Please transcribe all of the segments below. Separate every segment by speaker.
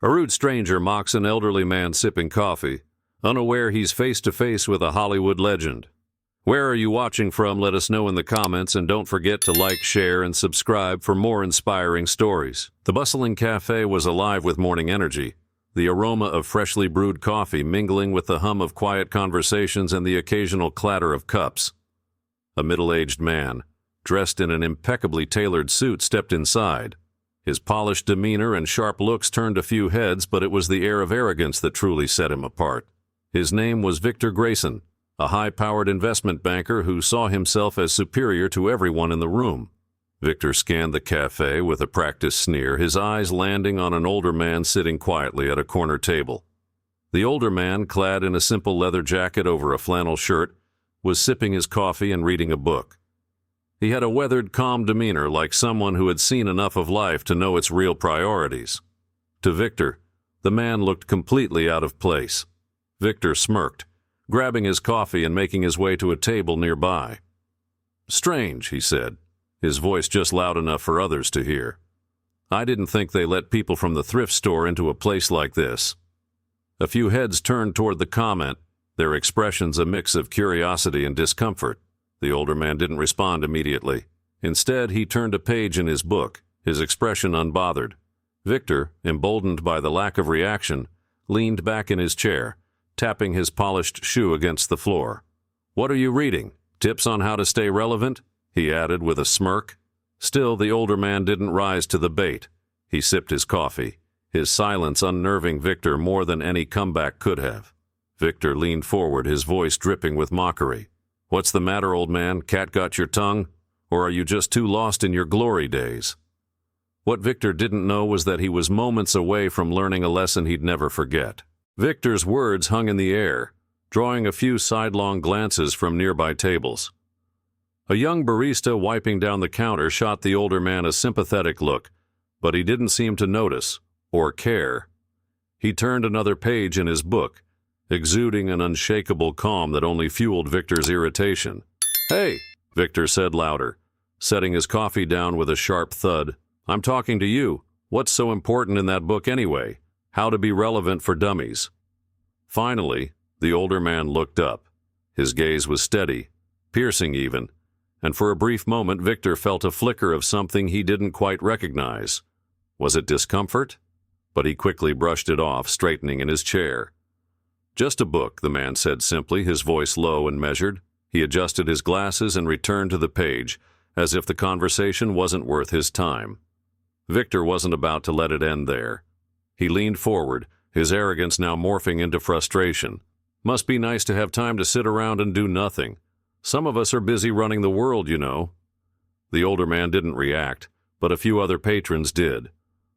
Speaker 1: A rude stranger mocks an elderly man sipping coffee, unaware he's face to face with a Hollywood legend. Where are you watching from? Let us know in the comments, and don't forget to like, share, and subscribe for more inspiring stories. The bustling cafe was alive with morning energy, the aroma of freshly brewed coffee mingling with the hum of quiet conversations and the occasional clatter of cups. A middle-aged man, dressed in an impeccably tailored suit, stepped inside. His polished demeanor and sharp looks turned a few heads, but it was the air of arrogance that truly set him apart. His name was Victor Grayson, a high-powered investment banker who saw himself as superior to everyone in the room. Victor scanned the cafe with a practiced sneer, his eyes landing on an older man sitting quietly at a corner table. The older man, clad in a simple leather jacket over a flannel shirt, was sipping his coffee and reading a book. He had a weathered, calm demeanor, like someone who had seen enough of life to know its real priorities. To Victor, the man looked completely out of place. Victor smirked, grabbing his coffee and making his way to a table nearby. "Strange," he said, his voice just loud enough for others to hear. "I didn't think they let people from the thrift store into a place like this." A few heads turned toward the comment, their expressions a mix of curiosity and discomfort. The older man didn't respond immediately. Instead, he turned a page in his book, his expression unbothered. Victor, emboldened by the lack of reaction, leaned back in his chair, tapping his polished shoe against the floor. "What are you reading? Tips on how to stay relevant?" he added with a smirk. Still, the older man didn't rise to the bait. He sipped his coffee, his silence unnerving Victor more than any comeback could have. Victor leaned forward, his voice dripping with mockery. "What's the matter, old man? Cat got your tongue? Or are you just too lost in your glory days?" What Victor didn't know was that he was moments away from learning a lesson he'd never forget. Victor's words hung in the air, drawing a few sidelong glances from nearby tables. A young barista wiping down the counter shot the older man a sympathetic look, but he didn't seem to notice or care. He turned another page in his book, exuding an unshakable calm that only fueled Victor's irritation. "Hey," Victor said louder, setting his coffee down with a sharp thud. "I'm talking to you. What's so important in that book anyway? How to be relevant for dummies." Finally, the older man looked up. His gaze was steady, piercing even, and for a brief moment Victor felt a flicker of something he didn't quite recognize. Was it discomfort? But he quickly brushed it off, straightening in his chair. "Just a book," the man said simply, his voice low and measured. He adjusted his glasses and returned to the page, as if the conversation wasn't worth his time. Victor wasn't about to let it end there. He leaned forward, his arrogance now morphing into frustration. "Must be nice to have time to sit around and do nothing. Some of us are busy running the world, you know." The older man didn't react, but a few other patrons did.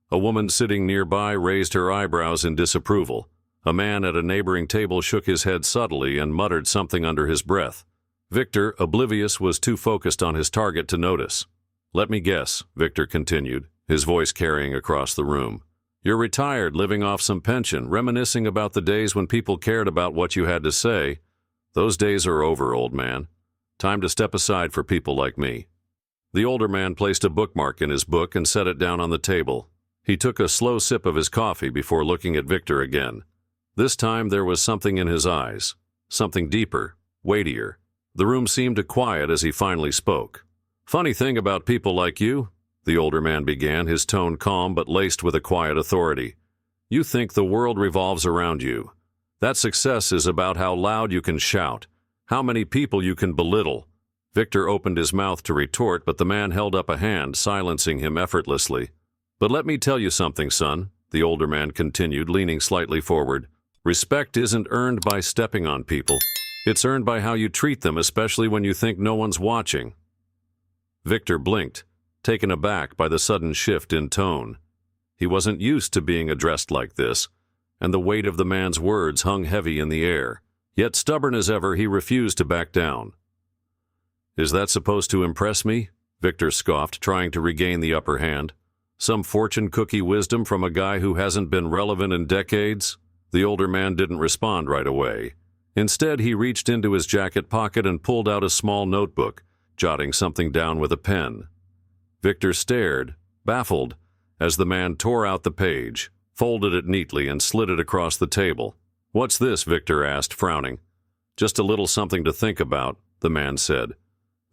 Speaker 1: A woman sitting nearby raised her eyebrows in disapproval. A man at a neighboring table shook his head subtly and muttered something under his breath. Victor, oblivious, was too focused on his target to notice. "Let me guess," Victor continued, his voice carrying across the room. "You're retired, living off some pension, reminiscing about the days when people cared about what you had to say. Those days are over, old man. Time to step aside for people like me." The older man placed a bookmark in his book and set it down on the table. He took a slow sip of his coffee before looking at Victor again. This time there was something in his eyes, something deeper, weightier. The room seemed to quiet as he finally spoke. "Funny thing about people like you," the older man began, his tone calm but laced with a quiet authority. "You think the world revolves around you. That success is about how loud you can shout, how many people you can belittle." Victor opened his mouth to retort, but the man held up a hand, silencing him effortlessly. "But let me tell you something, son," the older man continued, leaning slightly forward. "Respect isn't earned by stepping on people. It's earned by how you treat them, especially when you think no one's watching." Victor blinked, taken aback by the sudden shift in tone. He wasn't used to being addressed like this, and the weight of the man's words hung heavy in the air. Yet stubborn as ever, he refused to back down. "Is that supposed to impress me?" Victor scoffed, trying to regain the upper hand. "Some fortune cookie wisdom from a guy who hasn't been relevant in decades?" The older man didn't respond right away. Instead, he reached into his jacket pocket and pulled out a small notebook, jotting something down with a pen. Victor stared, baffled, as the man tore out the page, folded it neatly, and slid it across the table. "What's this?" Victor asked, frowning. "Just a little something to think about," the man said.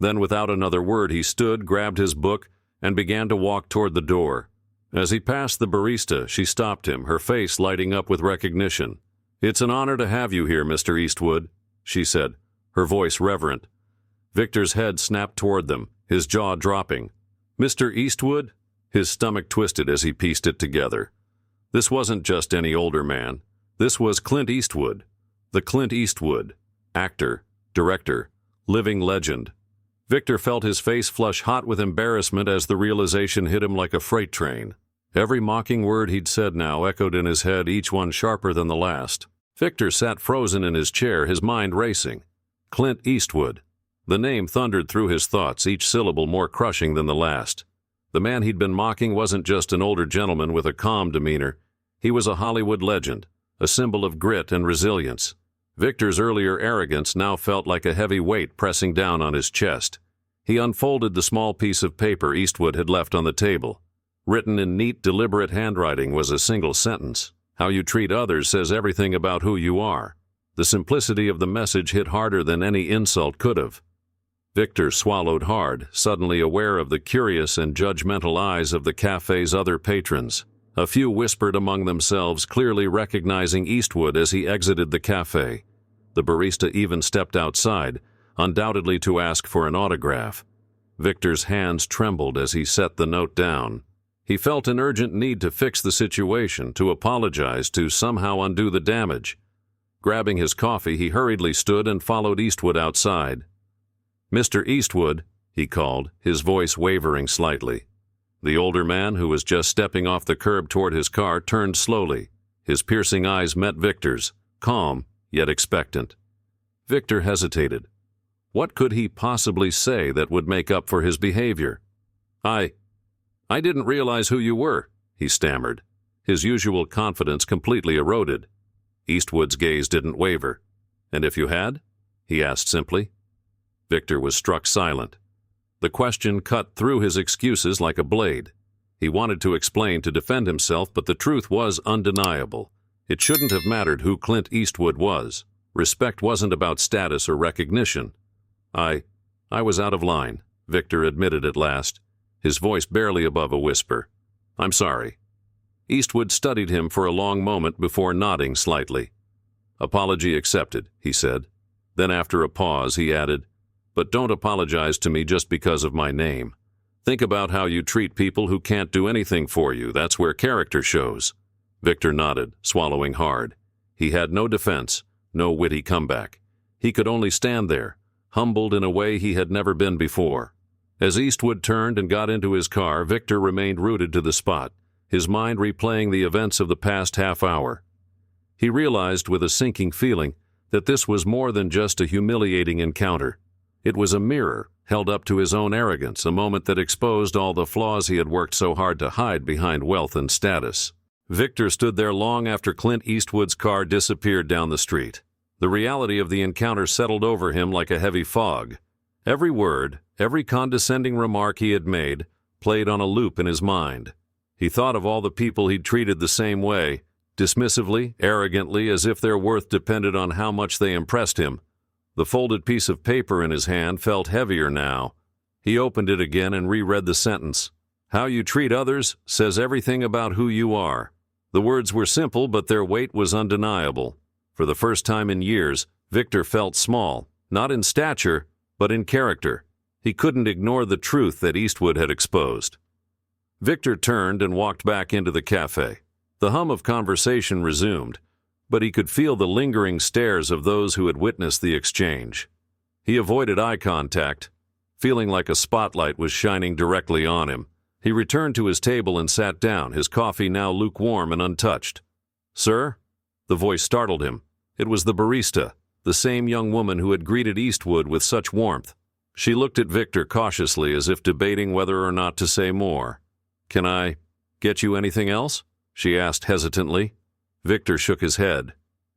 Speaker 1: Then, without another word, he stood, grabbed his book, and began to walk toward the door. As he passed the barista, she stopped him, her face lighting up with recognition. "It's an honor to have you here, Mr. Eastwood," she said, her voice reverent. Victor's head snapped toward them, his jaw dropping. "Mr. Eastwood?" His stomach twisted as he pieced it together. This wasn't just any older man. This was Clint Eastwood. The Clint Eastwood. Actor, director, living legend. Victor felt his face flush hot with embarrassment as the realization hit him like a freight train. Every mocking word he'd said now echoed in his head, each one sharper than the last. Victor sat frozen in his chair, his mind racing. Clint Eastwood. The name thundered through his thoughts, each syllable more crushing than the last. The man he'd been mocking wasn't just an older gentleman with a calm demeanor. He was a Hollywood legend, a symbol of grit and resilience. Victor's earlier arrogance now felt like a heavy weight pressing down on his chest. He unfolded the small piece of paper Eastwood had left on the table. Written in neat, deliberate handwriting was a single sentence. "How you treat others says everything about who you are." The simplicity of the message hit harder than any insult could have. Victor swallowed hard, suddenly aware of the curious and judgmental eyes of the cafe's other patrons. A few whispered among themselves, clearly recognizing Eastwood as he exited the cafe. The barista even stepped outside, undoubtedly to ask for an autograph. Victor's hands trembled as he set the note down. He felt an urgent need to fix the situation, to apologize, to somehow undo the damage. Grabbing his coffee, he hurriedly stood and followed Eastwood outside. "Mr. Eastwood," he called, his voice wavering slightly. The older man, who was just stepping off the curb toward his car, turned slowly. His piercing eyes met Victor's, calm, yet expectant. Victor hesitated. What could he possibly say that would make up for his behavior? I didn't realize who you were," he stammered. His usual confidence completely eroded. Eastwood's gaze didn't waver. "And if you had?" he asked simply. Victor was struck silent. The question cut through his excuses like a blade. He wanted to explain, to defend himself, but the truth was undeniable. It shouldn't have mattered who Clint Eastwood was. Respect wasn't about status or recognition. I was out of line," Victor admitted at last, his voice barely above a whisper. "I'm sorry." Eastwood studied him for a long moment before nodding slightly. "Apology accepted," he said. Then after a pause, he added, "But don't apologize to me just because of my name. Think about how you treat people who can't do anything for you. That's where character shows." Victor nodded, swallowing hard. He had no defense, no witty comeback. He could only stand there, humbled in a way he had never been before. As Eastwood turned and got into his car, Victor remained rooted to the spot, his mind replaying the events of the past half hour. He realized with a sinking feeling that this was more than just a humiliating encounter. It was a mirror held up to his own arrogance, a moment that exposed all the flaws he had worked so hard to hide behind wealth and status. Victor stood there long after Clint Eastwood's car disappeared down the street. The reality of the encounter settled over him like a heavy fog. Every word, every condescending remark he had made, played on a loop in his mind. He thought of all the people he'd treated the same way, dismissively, arrogantly, as if their worth depended on how much they impressed him. The folded piece of paper in his hand felt heavier now. He opened it again and reread the sentence. "How you treat others says everything about who you are." The words were simple, but their weight was undeniable. For the first time in years, Victor felt small, not in stature, but in character. He couldn't ignore the truth that Eastwood had exposed. Victor turned and walked back into the cafe. The hum of conversation resumed, but he could feel the lingering stares of those who had witnessed the exchange. He avoided eye contact, feeling like a spotlight was shining directly on him. He returned to his table and sat down, his coffee now lukewarm and untouched. "Sir?" The voice startled him. It was the barista, the same young woman who had greeted Eastwood with such warmth. She looked at Victor cautiously, as if debating whether or not to say more. "Can I get you anything else?" she asked hesitantly. Victor shook his head.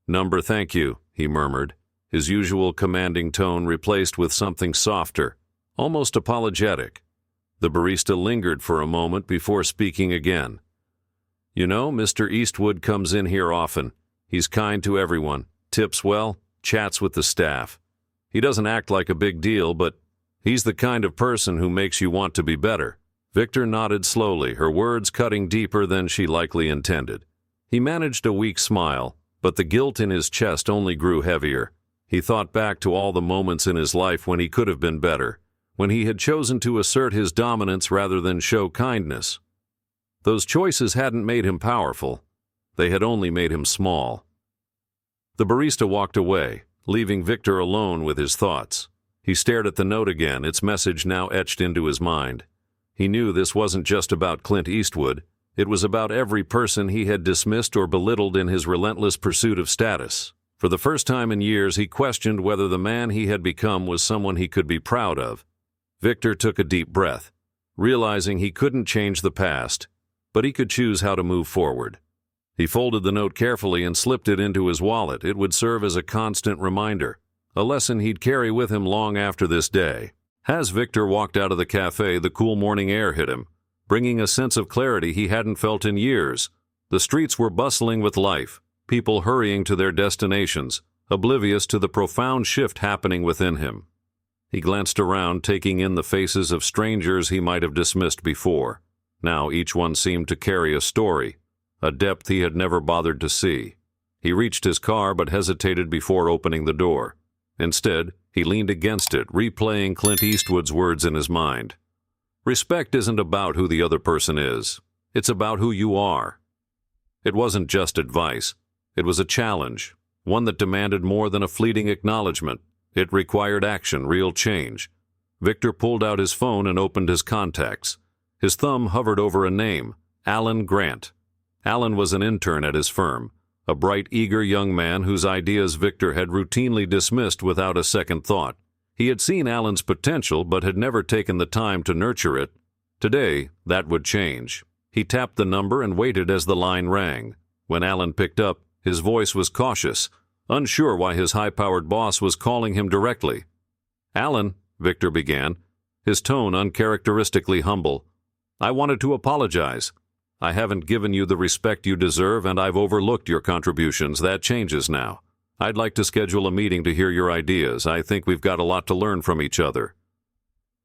Speaker 1: "Number, thank you," he murmured, his usual commanding tone replaced with something softer, almost apologetic. The barista lingered for a moment before speaking again. You know, Mr. Eastwood comes in here often. He's kind to everyone, tips well, chats with the staff. He doesn't act like a big deal, but he's the kind of person who makes you want to be better." Victor nodded slowly, her words cutting deeper than she likely intended. He managed a weak smile, but the guilt in his chest only grew heavier. He thought back to all the moments in his life when he could have been better, when he had chosen to assert his dominance rather than show kindness. Those choices hadn't made him powerful. They had only made him small. The barista walked away, leaving Victor alone with his thoughts. He stared at the note again, its message now etched into his mind. He knew this wasn't just about Clint Eastwood. It was about every person he had dismissed or belittled in his relentless pursuit of status. For the first time in years, he questioned whether the man he had become was someone he could be proud of. Victor took a deep breath, realizing he couldn't change the past, but he could choose how to move forward. He folded the note carefully and slipped it into his wallet. It would serve as a constant reminder, a lesson he'd carry with him long after this day. As Victor walked out of the cafe, the cool morning air hit him, bringing a sense of clarity he hadn't felt in years. The streets were bustling with life, people hurrying to their destinations, oblivious to the profound shift happening within him. He glanced around, taking in the faces of strangers he might have dismissed before. Now each one seemed to carry a story, a depth he had never bothered to see. He reached his car but hesitated before opening the door. Instead, he leaned against it, replaying Clint Eastwood's words in his mind. Respect isn't about who the other person is. It's about who you are. It wasn't just advice. It was a challenge, one that demanded more than a fleeting acknowledgement. It required action, real change. Victor pulled out his phone and opened his contacts. His thumb hovered over a name, Alan Grant. Alan was an intern at his firm, a bright, eager young man whose ideas Victor had routinely dismissed without a second thought. He had seen Alan's potential but had never taken the time to nurture it. Today, that would change. He tapped the number and waited as the line rang. When Alan picked up, his voice was cautious, unsure why his high-powered boss was calling him directly. "Alan," Victor began, his tone uncharacteristically humble, "I wanted to apologize. I haven't given you the respect you deserve, and I've overlooked your contributions. That changes now. I'd like to schedule a meeting to hear your ideas. I think we've got a lot to learn from each other."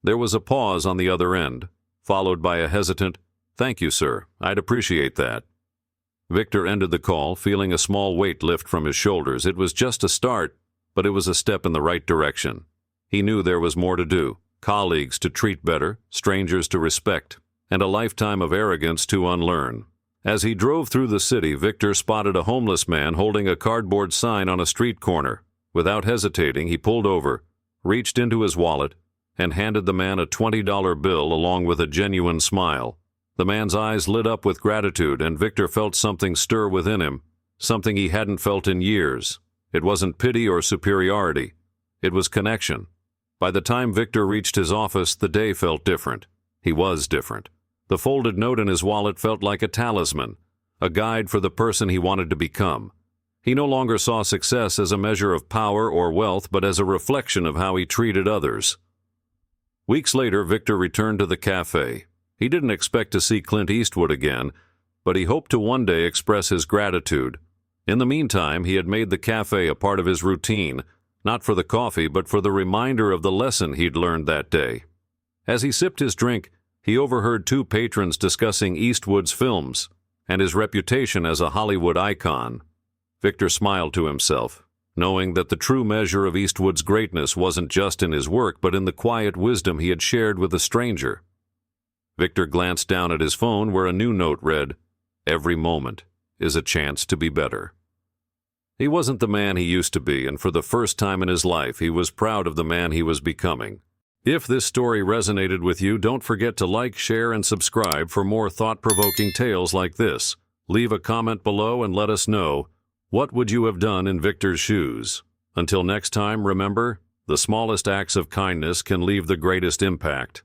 Speaker 1: There was a pause on the other end, followed by a hesitant, "Thank you, sir. I'd appreciate that." Victor ended the call, feeling a small weight lift from his shoulders. It was just a start, but it was a step in the right direction. He knew there was more to do, colleagues to treat better, strangers to respect, and a lifetime of arrogance to unlearn. As he drove through the city, Victor spotted a homeless man holding a cardboard sign on a street corner. Without hesitating, he pulled over, reached into his wallet, and handed the man a $20 bill along with a genuine smile. The man's eyes lit up with gratitude, and Victor felt something stir within him, something he hadn't felt in years. It wasn't pity or superiority. It was connection. By the time Victor reached his office, the day felt different. He was different. The folded note in his wallet felt like a talisman, a guide for the person he wanted to become. He no longer saw success as a measure of power or wealth, but as a reflection of how he treated others. Weeks later, Victor returned to the cafe. He didn't expect to see Clint Eastwood again, but he hoped to one day express his gratitude. In the meantime, he had made the cafe a part of his routine, not for the coffee, but for the reminder of the lesson he'd learned that day. As he sipped his drink, he overheard two patrons discussing Eastwood's films and his reputation as a Hollywood icon. Victor smiled to himself, knowing that the true measure of Eastwood's greatness wasn't just in his work, but in the quiet wisdom he had shared with a stranger. Victor glanced down at his phone where a new note read, "Every moment is a chance to be better." He wasn't the man he used to be, and for the first time in his life, he was proud of the man he was becoming. If this story resonated with you, don't forget to like, share, and subscribe for more thought-provoking tales like this. Leave a comment below and let us know, what would you have done in Victor's shoes? Until next time, remember, the smallest acts of kindness can leave the greatest impact.